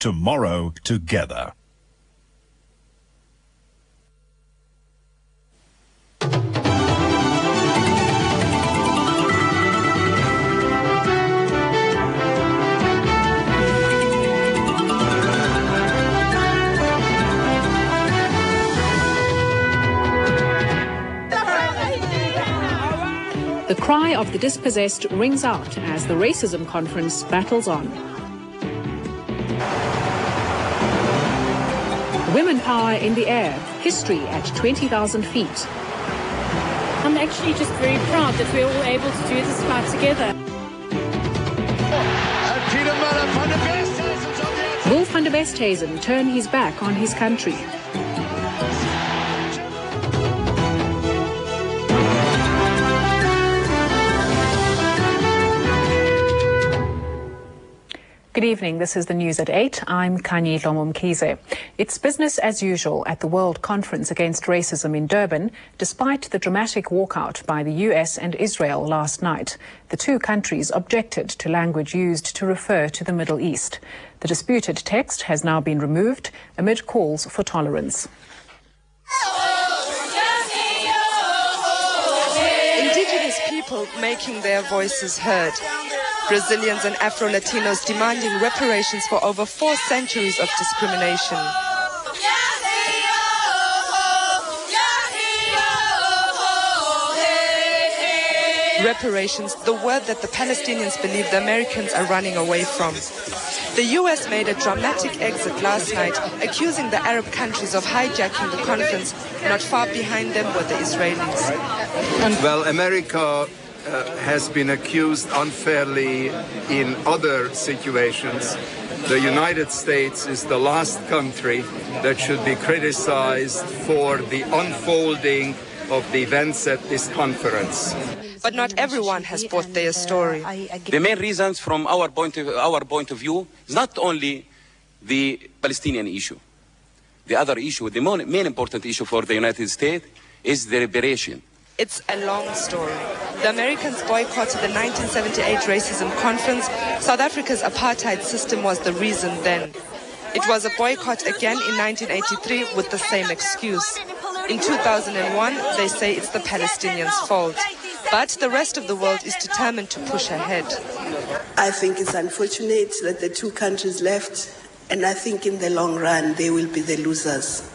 tomorrow together. The cry of the dispossessed rings out as the racism conference battles on. Women power in the air, history at 20,000 feet. I'm actually just very proud that we're all able to do this fight together. Will van der Westhuizen turn his back on his country? Good evening. This is the news at 8. I'm Kanye Lomomkize. It's business as usual at the World Conference Against Racism in Durban, despite the dramatic walkout by the US and Israel last night. The two countries objected to language used to refer to the Middle East. The disputed text has now been removed amid calls for tolerance. Indigenous people making their voices heard. Brazilians and Afro-Latinos demanding reparations for over 4 centuries of discrimination. Reparations, the word that the Palestinians believe the Americans are running away from. The US made a dramatic exit last night, accusing the Arab countries of hijacking the conference. Not far behind them were the Israelis. Well, America has been accused unfairly in other situations. The United States is the last country that should be criticized for the unfolding of the events at this conference. But not everyone has bought their story. The main reasons from our point of view is not only the Palestinian issue. The other issue, the main important issue for the United States is the reparation. It's a long story. The Americans boycotted the 1978 racism conference. South Africa's apartheid system was the reason then. It was a boycott again in 1983 with the same excuse. In 2001, they say it's the Palestinians' fault. But the rest of the world is determined to push ahead. I think it's unfortunate that the two countries left, and I think in the long run they will be the losers.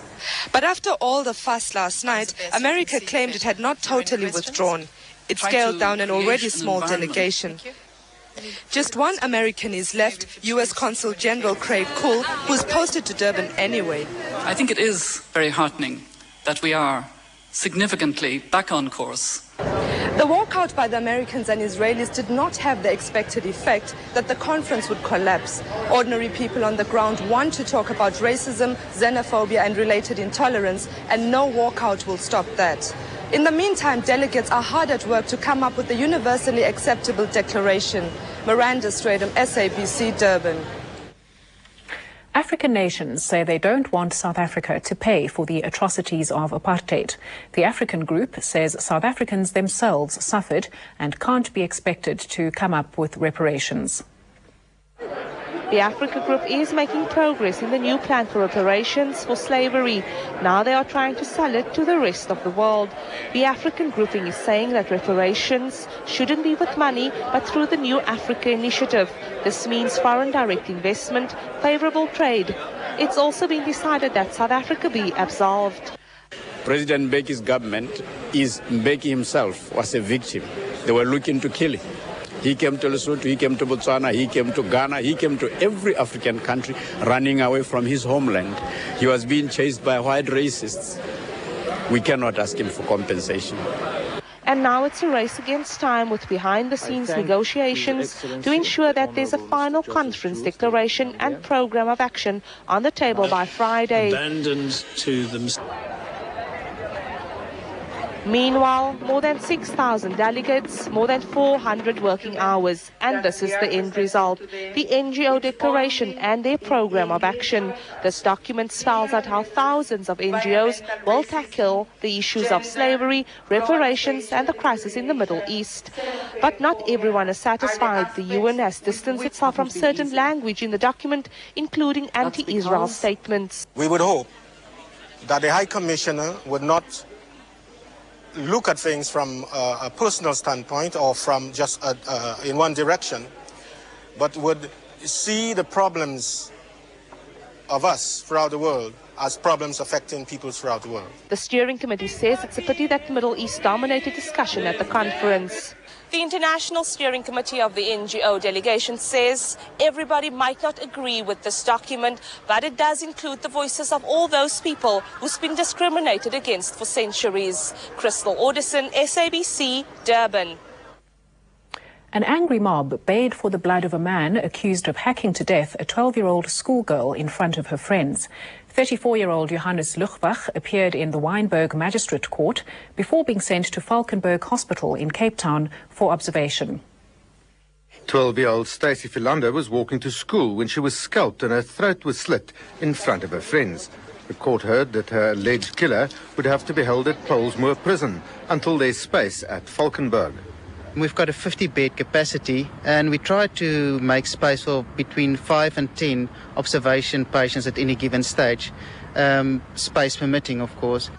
But after all the fuss last night, America claimed it had not totally withdrawn. It scaled down an already small delegation. Just one American is left, US Consul General Craig Cool, who's posted to Durban anyway. I think it is very heartening that we are significantly back on course. The walkout by the Americans and Israelis did not have the expected effect that the conference would collapse. Ordinary people on the ground want to talk about racism, xenophobia and related intolerance, and no walkout will stop that. In the meantime, delegates are hard at work to come up with a universally acceptable declaration. Miranda Stradom, SABC, Durban. African nations say they don't want South Africa to pay for the atrocities of apartheid. The African group says South Africans themselves suffered and can't be expected to come up with reparations. The Africa Group is making progress in the new plan for reparations for slavery. Now they are trying to sell it to the rest of the world. The African grouping is saying that reparations shouldn't be with money, but through the new Africa initiative. This means foreign direct investment, favorable trade. It's also been decided that South Africa be absolved. President Mbeki's government Mbeki himself was a victim. They were looking to kill him. He came to Lesotho, he came to Botswana, he came to Ghana, he came to every African country running away from his homeland. He was being chased by white racists. We cannot ask him for compensation. And now it's a race against time with behind-the-scenes negotiations to ensure that there's a final conference declaration and program of action on the table by Friday. Abandoned to them. Meanwhile, more than 6,000 delegates, more than 400 working hours, and this is the end result, the NGO declaration and their program of action. This document spells out how thousands of NGOs will tackle the issues of slavery, reparations, and the crisis in the Middle East. But not everyone is satisfied. The UN has distanced itself from certain language in the document, including anti-Israel statements. We would hope that the High Commissioner would not look at things from a personal standpoint or from just in one direction, but would see the problems of us throughout the world as problems affecting people throughout the world. The steering committee says it's a pity that the Middle East dominated discussion at the conference. The International Steering Committee of the NGO delegation says everybody might not agree with this document, but it does include the voices of all those people who've been discriminated against for centuries. Crystal Audison, SABC, Durban. An angry mob bayed for the blood of a man accused of hacking to death a 12-year-old schoolgirl in front of her friends. 34-year-old Johannes Lugbach appeared in the Wynberg Magistrate Court before being sent to Valkenburg Hospital in Cape Town for observation. 12-year-old Stacey Philander was walking to school when she was scalped and her throat was slit in front of her friends. The court heard that her alleged killer would have to be held at Polsmoor prison until there's space at Valkenburg. We've got a 50-bed capacity and we try to make space for between 5 and 10 observation patients at any given stage, space permitting, of course.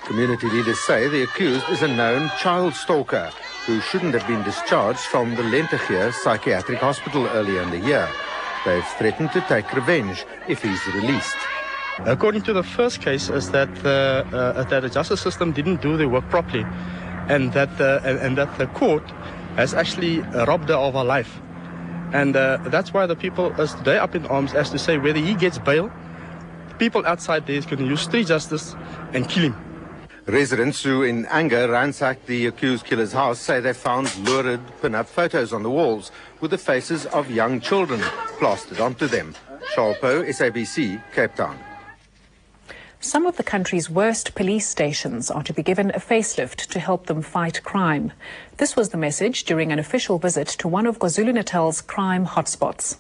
Community leaders say the accused is a known child stalker who shouldn't have been discharged from the Lentegeur Psychiatric Hospital earlier in the year. They've threatened to take revenge if he's released. According to the first case, is that the justice system didn't do their work properly, and that the court has actually robbed her of her life. And that's why the people are today up in arms as to say whether he gets bail, people outside there is going to use street justice and kill him. Residents who in anger ransacked the accused killer's house say they found lurid pin-up photos on the walls with the faces of young children plastered onto them. Charles Poe, SABC, Cape Town. Some of the country's worst police stations are to be given a facelift to help them fight crime. This was the message during an official visit to one of KwaZulu-Natal's crime hotspots.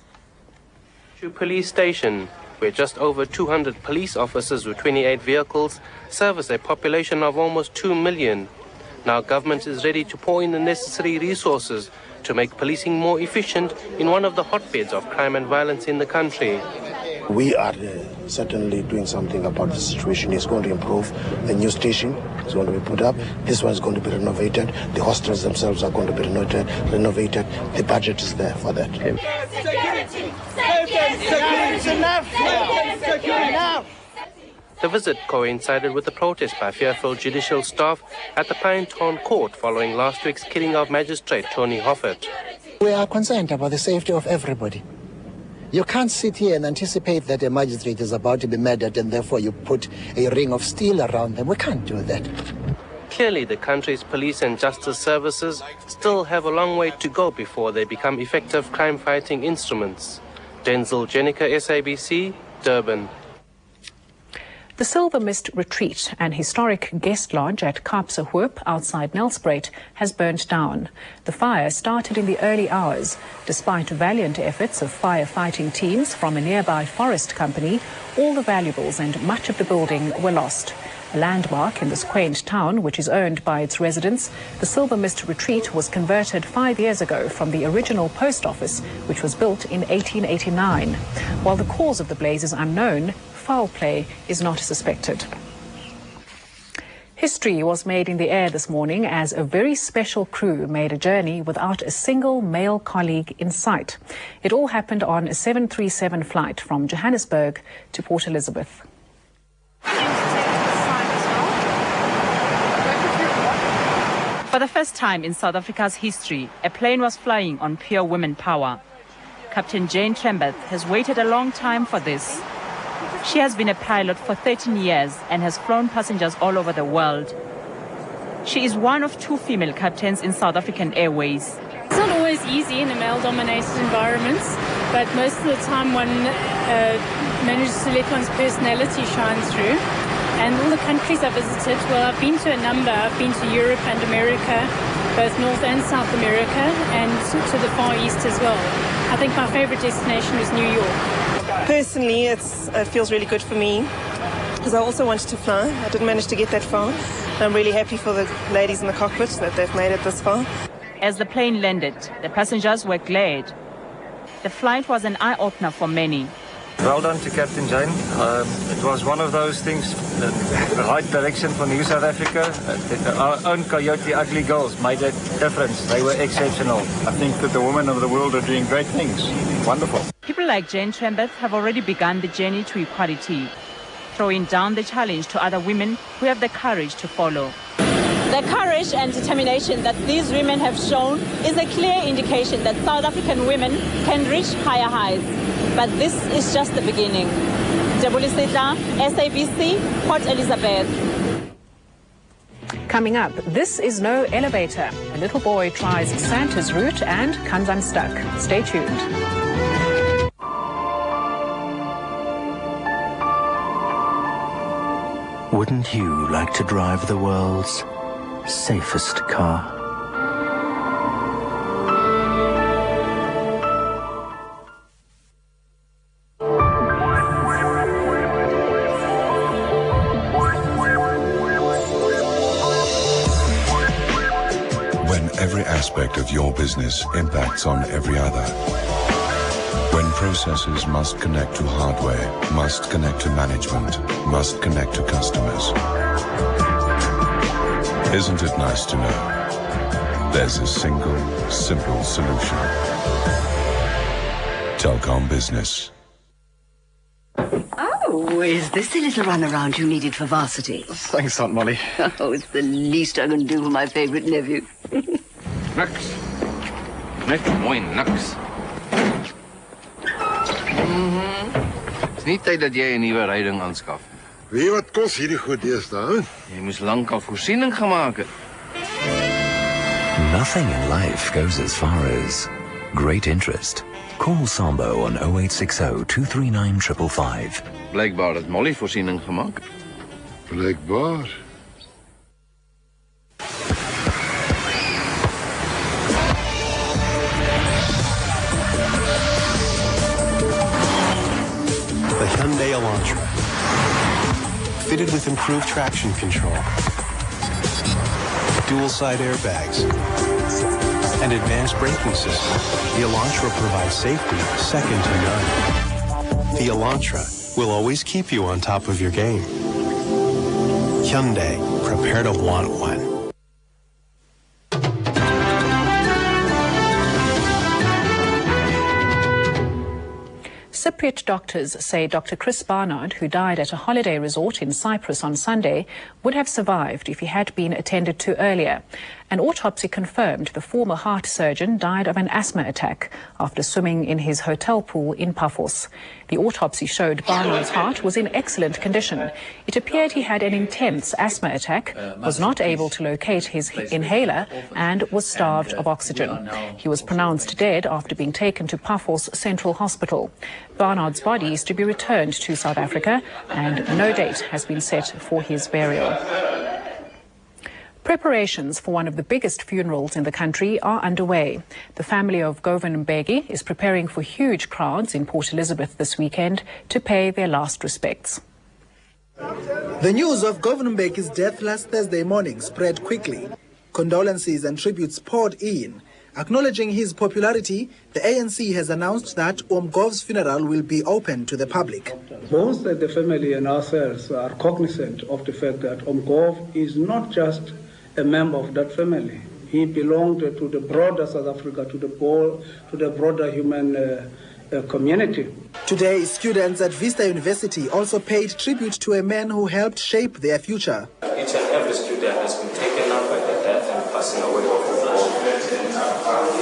Police station, where just over 200 police officers with 28 vehicles service a population of almost 2 million. Now government is ready to pour in the necessary resources to make policing more efficient in one of the hotbeds of crime and violence in the country. We are certainly doing something about the situation. It's going to improve. The new station is going to be put up. This one is going to be renovated. The hostels themselves are going to be renovated. The budget is there for that. The visit coincided with the protest by fearful judicial staff at the Pinetown Court following last week's killing of Magistrate Tony Hoffert. We are concerned about the safety of everybody. You can't sit here and anticipate that a magistrate is about to be murdered and therefore you put a ring of steel around them. We can't do that. Clearly, the country's police and justice services still have a long way to go before they become effective crime-fighting instruments. Denzel Jenica, SABC, Durban. The Silver Mist Retreat, an historic guest lodge at Kaapse Hoop outside Nelspruit, has burnt down. The fire started in the early hours. Despite valiant efforts of firefighting teams from a nearby forest company, all the valuables and much of the building were lost. A landmark in this quaint town, which is owned by its residents, the Silver Mist Retreat was converted 5 years ago from the original post office, which was built in 1889. While the cause of the blaze is unknown, foul play is not suspected. History was made in the air this morning as a very special crew made a journey without a single male colleague in sight. It all happened on a 737 flight from Johannesburg to Port Elizabeth. For the first time in South Africa's history, a plane was flying on pure women power. Captain Jane Trembeth has waited a long time for this. She has been a pilot for 13 years and has flown passengers all over the world. She is one of 2 female captains in South African Airways. It's not always easy in a male-dominated environment, but most of the time one manages to let one's personality shine through. And all the countries I visited, well, I've been to a number. I've been to Europe and America, both North and South America, and to the Far East as well. I think my favorite destination was New York. Personally, it feels really good for me because I also wanted to fly. I didn't manage to get that far. I'm really happy for the ladies in the cockpit that they've made it this far. As the plane landed, the passengers were glad. The flight was an eye-opener for many. Well done to Captain Jane. It was one of those things, the right direction for New South Africa. Our own Coyote Ugly Girls made a difference. They were exceptional. I think that the women of the world are doing great things. Wonderful. People like Jane Trembeth have already begun the journey to equality, throwing down the challenge to other women who have the courage to follow. The courage and determination that these women have shown is a clear indication that South African women can reach higher heights. But this is just the beginning. Debulisita, SABC, Port Elizabeth. Coming up, this is no elevator. A little boy tries Santa's route and comes unstuck. Stay tuned. Wouldn't you like to drive the world's safest car? When every aspect of your business impacts on every other. When processes must connect to hardware, must connect to management, must connect to customers. Isn't it nice to know there's a single, simple solution? Telkom Business. Oh, is this the little runaround you needed for varsity? Thanks, Aunt Molly. Oh, it's the least I can do for my favourite nephew. Niks. Net mooi niks. Is nie tyd dat jy 'n nuwe ryding aanskaf. Weet jy wat kos hierdie goed deesdae? Jy moes lankal voorsiening gemaak het. Nothing in life goes as far as great interest. Call Sambo on 0860 239 555. Blijkbaar het Molly voorsiening gemaak. Blijkbaar. The Hyundai Elantra. Fitted with improved traction control, dual-side airbags, and advanced braking system, the Elantra provides safety second to none. The Elantra will always keep you on top of your game. Hyundai, prepare to want one. Cypriot doctors say Dr. Chris Barnard, who died at a holiday resort in Cyprus on Sunday, would have survived if he had been attended to earlier. An autopsy confirmed the former heart surgeon died of an asthma attack after swimming in his hotel pool in Paphos. The autopsy showed Barnard's heart was in excellent condition. It appeared he had an intense asthma attack, was not able to locate his inhaler, and was starved of oxygen. He was pronounced dead after being taken to Paphos Central Hospital. Barnard's body is to be returned to South Africa, and no date has been set for his burial. Preparations for one of the biggest funerals in the country are underway. The family of Govan Mbeki is preparing for huge crowds in Port Elizabeth this weekend to pay their last respects. The news of Govan Mbeki's death last Thursday morning spread quickly. Condolences and tributes poured in. Acknowledging his popularity, the ANC has announced that Omgov's funeral will be open to the public. Both the family and ourselves are cognizant of the fact that Omgov is not just a member of that family. He belonged to the broader South Africa, to the broader human community. Today, students at Vista University also paid tribute to a man who helped shape their future. Each and every student has been taken up by the death and passing away of Omgov.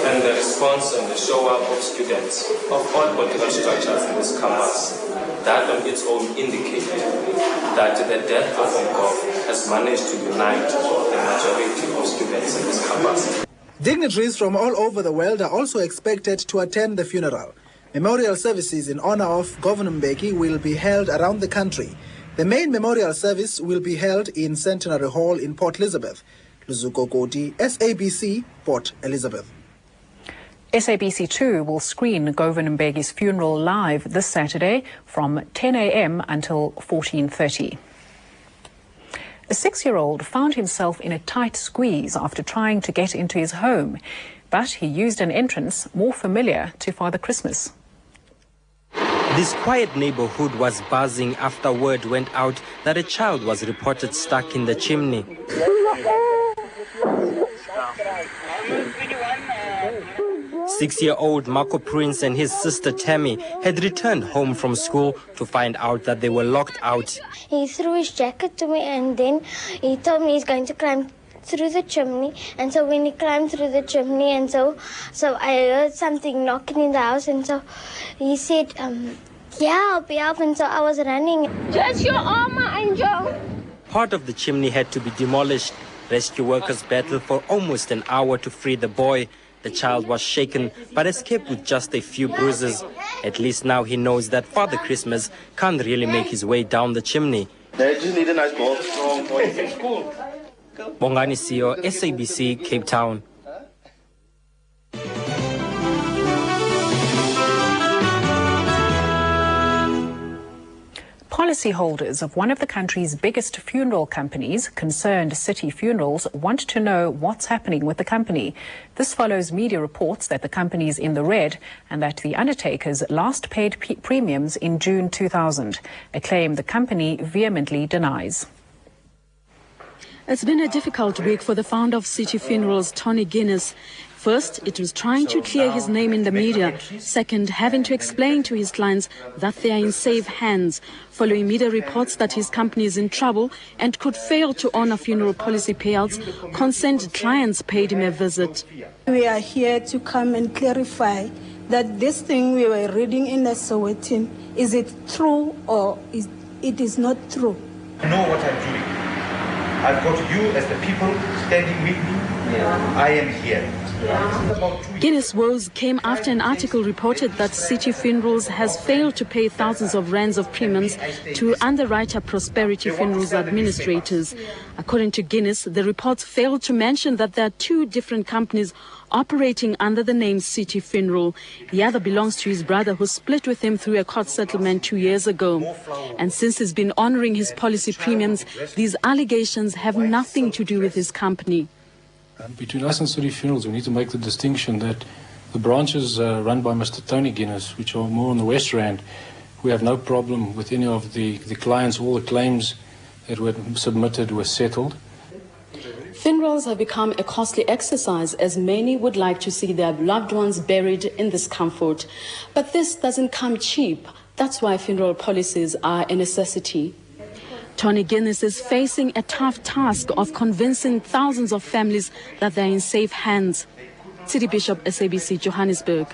And the response and the show up of students of all political structures in this campus, that on its own indicates that the death of Omgov has managed to unite the majority of students in this campus. Dignitaries from all over the world are also expected to attend the funeral. Memorial services in honor of Govan Mbeki will be held around the country. The main memorial service will be held in Centenary Hall in Port Elizabeth. Luzuko Koti, SABC, Port Elizabeth. SABC 2 will screen Govan Mbegi's funeral live this Saturday from 10 a.m. until 14:30. A 6-year-old found himself in a tight squeeze after trying to get into his home, but he used an entrance more familiar to Father Christmas. This quiet neighborhood was buzzing after word went out that a child was reported stuck in the chimney. 6-year-old Marco Prince and his sister Tammy had returned home from school to find out that they were locked out. He threw his jacket to me and then he told me he's going to climb through the chimney. And so when he climbed through the chimney, and so I heard something knocking in the house, and so he said, help, help, and so I was running. Just your armor, Angel. Part of the chimney had to be demolished. Rescue workers battled for almost an hour to free the boy. The child was shaken but escaped with just a few bruises. At least now he knows that Father Christmas can't really make his way down the chimney. They just need a nice ball. Bongani Sio, SABC, Cape Town. Policyholders of one of the country's biggest funeral companies, Concerned City Funerals, want to know what's happening with the company. This follows media reports that the company is in the red and that the undertakers last paid premiums in June 2000, a claim the company vehemently denies. It's been a difficult week for the founder of City Funerals, Tony Guinness. First, it was trying to clear his name in the media. Second, having to explain to his clients that they are in safe hands, following media reports that his company is in trouble and could fail to honor funeral policy payouts. Concerned clients paid him a visit. We are here to come and clarify that this thing we were reading in the Sowetan, is it true or it is not true? I know what I'm doing. I've got you as the people standing with me. I am here. Guinness' woes came after an article reported that City Funerals has failed to pay thousands of rands of premiums to underwriter Prosperity Funerals administrators. According to Guinness, the reports failed to mention that there are two different companies operating under the name City Funeral. The other belongs to his brother, who split with him through a court settlement 2 years ago. And since he's been honoring his policy premiums, these allegations have nothing to do with his company. Between us and City Funerals, we need to make the distinction that the branches run by Mr. Tony Guinness, which are more on the West Rand, we have no problem with any of the clients. All the claims that were submitted were settled. Funerals have become a costly exercise, as many would like to see their loved ones buried in this comfort. But this doesn't come cheap. That's why funeral policies are a necessity. Tony Guinness is facing a tough task of convincing thousands of families that they're in safe hands. City Bishop, SABC, Johannesburg.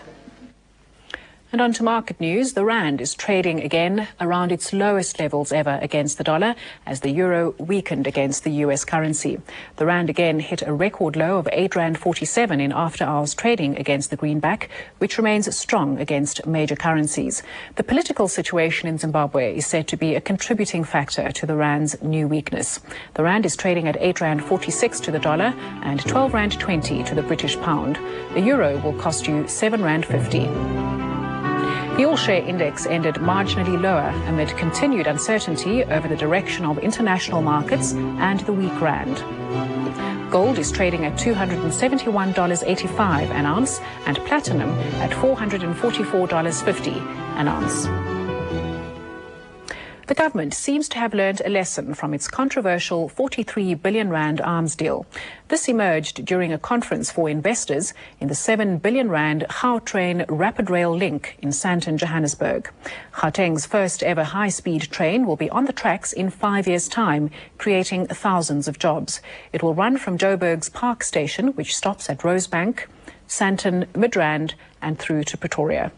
And on to market news. The rand is trading again around its lowest levels ever against the dollar as the euro weakened against the US currency. The rand again hit a record low of R8.47 in after-hours trading against the greenback, which remains strong against major currencies. The political situation in Zimbabwe is said to be a contributing factor to the rand's new weakness. The rand is trading at R8.46 to the dollar and R12.20 to the British pound. The euro will cost you R7.50. The all-share index ended marginally lower amid continued uncertainty over the direction of international markets and the weak rand. Gold is trading at $271.85 an ounce and platinum at $444.50 an ounce. The government seems to have learned a lesson from its controversial 43 billion rand arms deal. This emerged during a conference for investors in the 7 billion rand Gautrain rapid rail link in Sandton, Johannesburg. Gauteng's first ever high-speed train will be on the tracks in 5 years' time, creating thousands of jobs. It will run from Joburg's Park Station, which stops at Rosebank, Sandton, Midrand and through to Pretoria.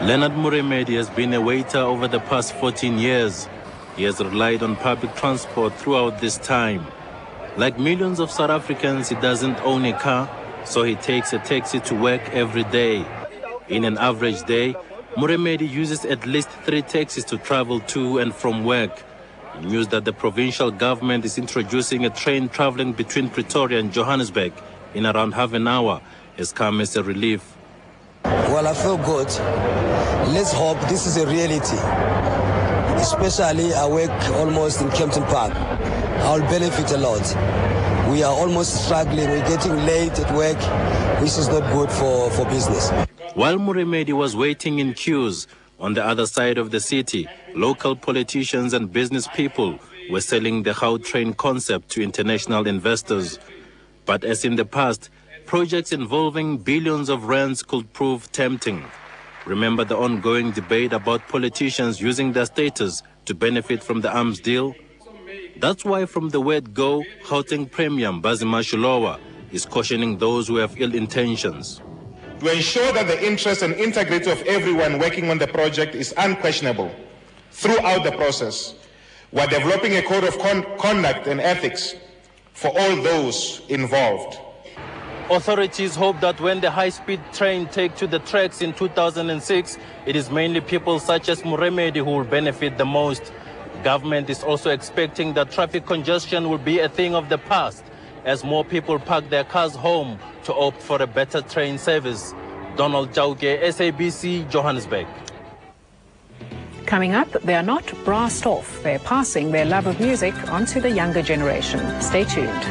Leonard Muremedi has been a waiter over the past 14 years. He has relied on public transport throughout this time. Like millions of South Africans, he doesn't own a car, so he takes a taxi to work every day. In an average day, Muremedi uses at least 3 taxis to travel to and from work. News that the provincial government is introducing a train traveling between Pretoria and Johannesburg in around half an hour has come as a relief. Well, I feel good. Let's hope this is a reality. Especially I work almost in Kempton Park. I'll benefit a lot. We are almost struggling. We're getting late at work, which is not good for business. While Muremedi was waiting in queues, on the other side of the city, local politicians and business people were selling the Gautrain concept to international investors. But as in the past, projects involving billions of rands could prove tempting. Remember the ongoing debate about politicians using their status to benefit from the arms deal? That's why from the word go, Gauteng Premier Mbazima Shulowa is cautioning those who have ill intentions. To ensure that the interest and integrity of everyone working on the project is unquestionable throughout the process, we're developing a code of conduct and ethics for all those involved. Authorities hope that when the high-speed train takes to the tracks in 2006, it is mainly people such as Muremedi who will benefit the most. Government is also expecting that traffic congestion will be a thing of the past as more people park their cars home to opt for a better train service. Donald Jauke, SABC, Johannesburg. Coming up, they are not brassed off. They're passing their love of music onto the younger generation. Stay tuned.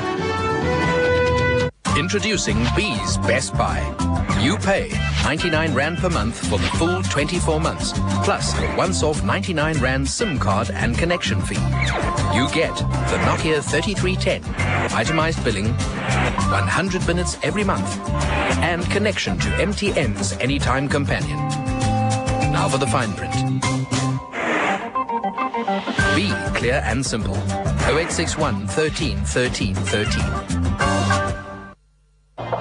Introducing B's Best Buy. You pay 99 Rand per month for the full 24 months, plus a once-off 99 Rand SIM card and connection fee. You get the Nokia 3310, itemized billing, 100 minutes every month, and connection to MTN's Anytime Companion. Now for the fine print. Be clear and simple. 0861 13 13 13.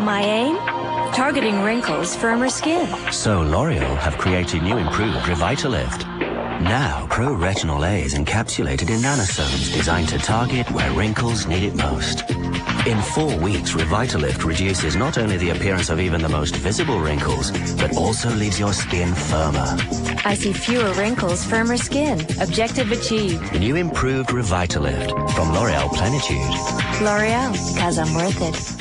My aim? Targeting wrinkles, firmer skin. So L'Oreal have created new improved Revitalift. Now, Pro-Retinol A is encapsulated in nanosomes designed to target where wrinkles need it most. In 4 weeks, Revitalift reduces not only the appearance of even the most visible wrinkles, but also leaves your skin firmer. I see fewer wrinkles, firmer skin. Objective achieved. New improved Revitalift from L'Oreal Plenitude. L'Oreal, 'cause I'm worth it.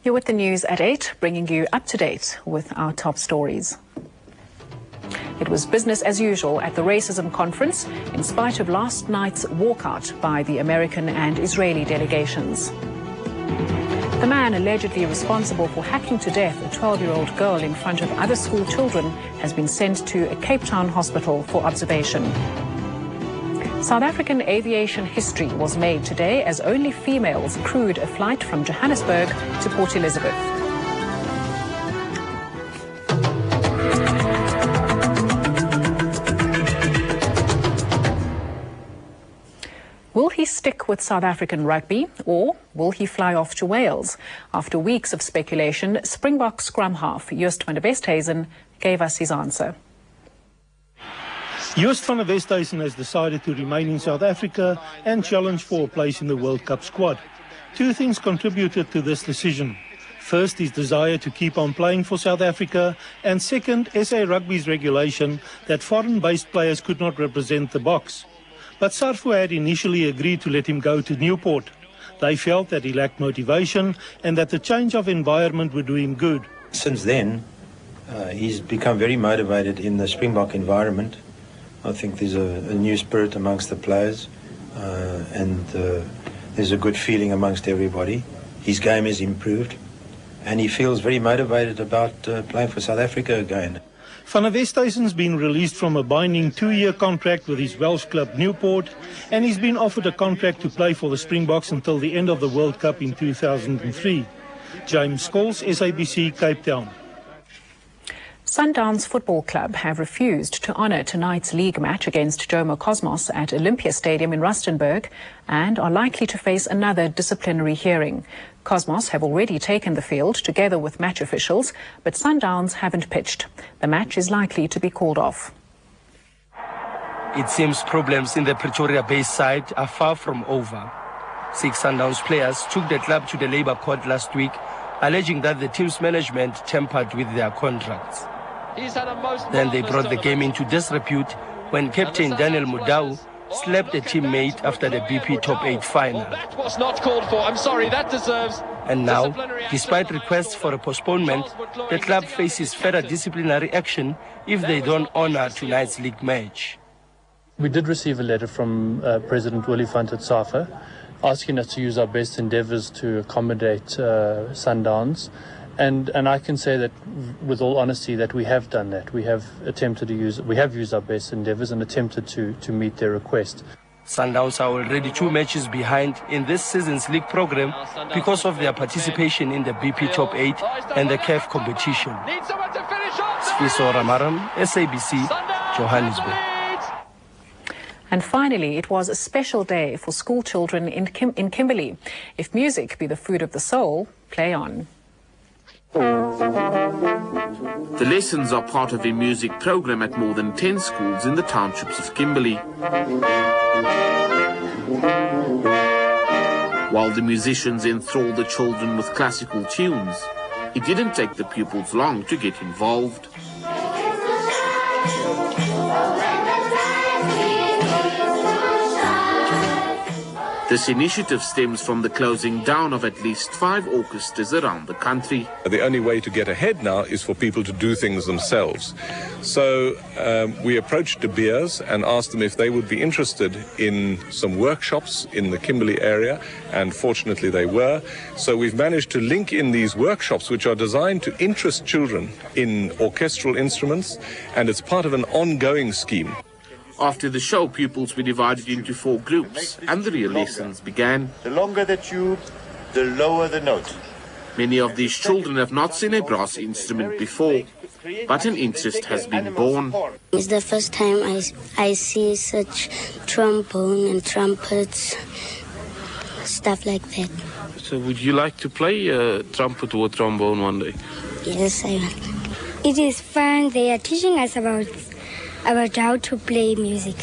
You're with the news at 8, bringing you up to date with our top stories. It was business as usual at the racism conference, in spite of last night's walkout by the American and Israeli delegations. The man allegedly responsible for hacking to death a 12-year-old girl in front of other school children has been sent to a Cape Town hospital for observation. South African aviation history was made today as only females crewed a flight from Johannesburg to Port Elizabeth. Will he stick with South African rugby or will he fly off to Wales? After weeks of speculation, Springbok scrum half Joost van der Westhuizen gave us his answer. Joost van der Westhuizen has decided to remain in South Africa and challenge for a place in the World Cup squad. 2 things contributed to this decision. First, his desire to keep on playing for South Africa, and second, SA Rugby's regulation that foreign-based players could not represent the Boks. But SARFU had initially agreed to let him go to Newport. They felt that he lacked motivation and that the change of environment would do him good. Since then, he's become very motivated in the Springbok environment. I think there's a new spirit amongst the players and there's a good feeling amongst everybody. His game has improved and he feels very motivated about playing for South Africa again. Van der Westhuizen's been released from a binding 2-year contract with his Welsh club Newport, and he's been offered a contract to play for the Springboks until the end of the World Cup in 2003. James Scholes, SABC, Cape Town. Sundowns Football Club have refused to honour tonight's league match against Jomo Cosmos at Olympia Stadium in Rustenburg and are likely to face another disciplinary hearing. Cosmos have already taken the field together with match officials, but Sundowns haven't pitched. The match is likely to be called off. It seems problems in the Pretoria-based side are far from over. 6 Sundowns players took the club to the Labour Court last week, alleging that the team's management tampered with their contracts. Then they brought the game into disrepute when captain Daniel Mudau slapped a teammate after the BP Top 8 final. That was not called for. I'm sorry, that deserves... And now, despite requests for a postponement, the club faces further disciplinary action if they don't honour tonight's league match. We did receive a letter from President Willie van der Safe asking us to use our best endeavours to accommodate Sundowns. And I can say that, with all honesty, that we have done that. We have used our best endeavours and attempted to meet their request. Sundowns are already 2 matches behind in this season's league program because of their participation in the BP Top 8 and the CAF competition. Sfiso Ramaram, SABC, Johannesburg. And finally, it was a special day for school children in Kimberley. If music be the food of the soul, play on. The lessons are part of a music program at more than 10 schools in the townships of Kimberley. While the musicians enthrall the children with classical tunes, it didn't take the pupils long to get involved. This initiative stems from the closing down of at least 5 orchestras around the country. The only way to get ahead now is for people to do things themselves. So we approached De Beers and asked them if they would be interested in some workshops in the Kimberley area, and fortunately they were. So we've managed to link in these workshops, which are designed to interest children in orchestral instruments, and it's part of an ongoing scheme. After the show, pupils were divided into 4 groups, and the real lessons began. The longer the tube, the lower the note. Many of these children have not seen a brass instrument before, but an interest has been born. It's the first time I see such trombone and trumpets, stuff like that. So would you like to play a trumpet or trombone one day? Yes, I want. It is fun. They are teaching us about how to play music.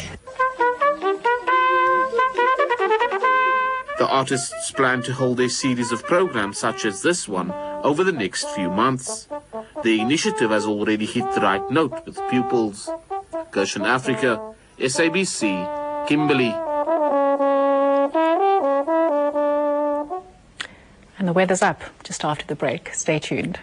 The artists plan to hold a series of programs such as this one over the next few months. The initiative has already hit the right note with pupils. Gershon Africa, SABC, Kimberley. And the weather's up just after the break. Stay tuned.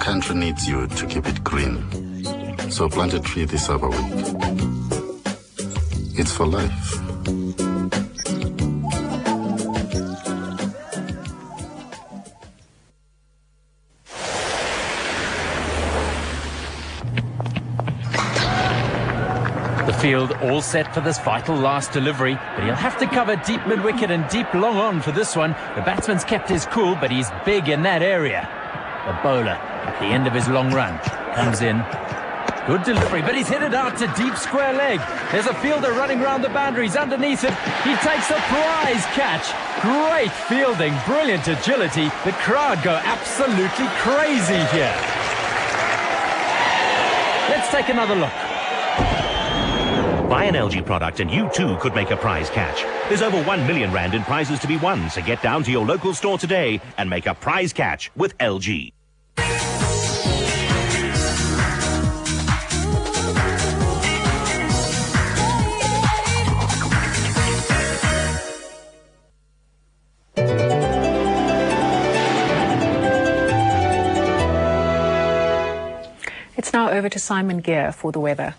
Country needs you to keep it green. So plant a tree this Arbor week. It's for life. The field all set for this vital last delivery, but he'll have to cover deep mid-wicket and deep long on for this one. The batsman's kept his cool, but he's big in that area. The bowler, at the end of his long run, comes in. Good delivery, but he's hit it out to deep square leg. There's a fielder running round the boundaries underneath it. He takes a prize catch. Great fielding, brilliant agility. The crowd go absolutely crazy here. Let's take another look. Buy an LG product and you too could make a prize catch. There's over R1 million in prizes to be won, so get down to your local store today and make a prize catch with LG. It's now over to Simon Gear for the weather.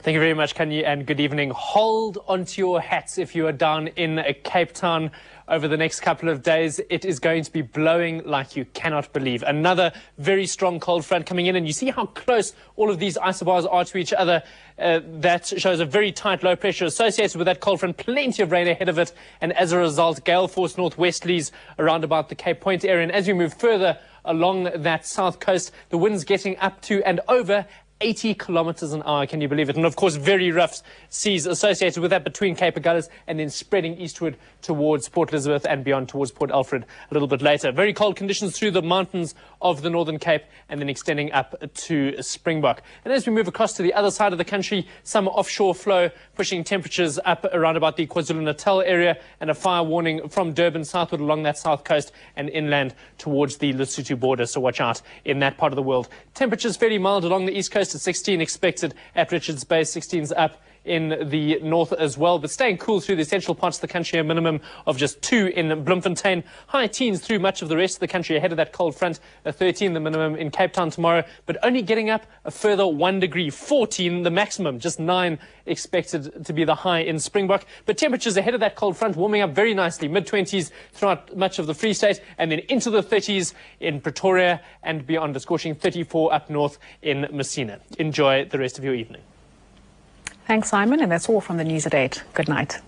Thank you very much, Kanye, and good evening. Hold onto your hats if you are down in Cape Town. over the next couple of days. It is going to be blowing like you cannot believe. Another very strong cold front coming in, and you see how close all of these isobars are to each other. That shows a very tight low pressure associated with that cold front, plenty of rain ahead of it, and as a result, gale force northwesterlies around about the Cape Point area. And as we move further along that south coast, the wind's getting up to and over 80 kilometers an hour, can you believe it? And of course, very rough seas associated with that between Cape Agulhas and then spreading eastward towards Port Elizabeth and beyond towards Port Alfred a little bit later. Very cold conditions through the mountains of the Northern Cape and then extending up to Springbok. And as we move across to the other side of the country, some offshore flow pushing temperatures up around about the KwaZulu-Natal area, and a fire warning from Durban southward along that south coast and inland towards the Lesotho border. So watch out in that part of the world. Temperatures fairly mild along the east coast at 16 expected at Richards Bay. 16's up in the north as well, but staying cool through the central parts of the country, a minimum of just 2 in Bloemfontein. High teens through much of the rest of the country ahead of that cold front, a 13 the minimum in Cape Town tomorrow, but only getting up a further 1 degree, 14 the maximum, just 9 expected to be the high in Springbok. But temperatures ahead of that cold front warming up very nicely, mid-20s throughout much of the Free State, and then into the 30s in Pretoria and beyond, a scorching 34 up north in Messina. Enjoy the rest of your evening. Thanks, Simon, and that's all from the News at 8. Good night.